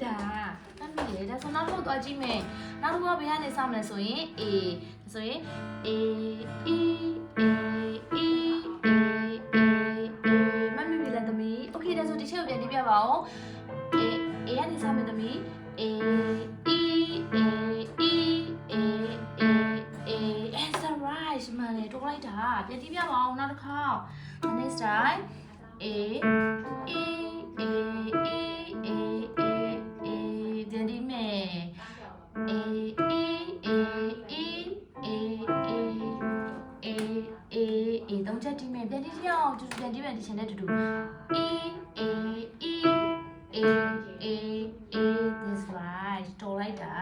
လိုက်တာတမ်းပြီလေဒါဆိုနောက်တစ်ခုသွားကြည့်မယ်နောက်တစ်ခုကဘယ်ကနေစမလဲဆိုရင် A ဆိုရင် A E A E A A A မမီပြီလားသမီး Okay ဒါဆိုဒီချက်ကိုပြန်ကြည့်ပြပါဦး A A ကနေစမယ်သမီး A E A E A A A It's right မှန်တယ်တော်လိုက်တာပြန်ကြည့်ပြပါဦးနောက်တစ်ခါ Next time A E A E A A A ပြန်ကြည့်မယ် A E A E A A A A A သုံးချက်ကြည့်မယ်ပြန်ကြည့်ရအောင်တူတူပြန်ကြည့်မယ်ဒီချက်နဲ့တူတူ E A E A A A This right တော်လိုက်တာ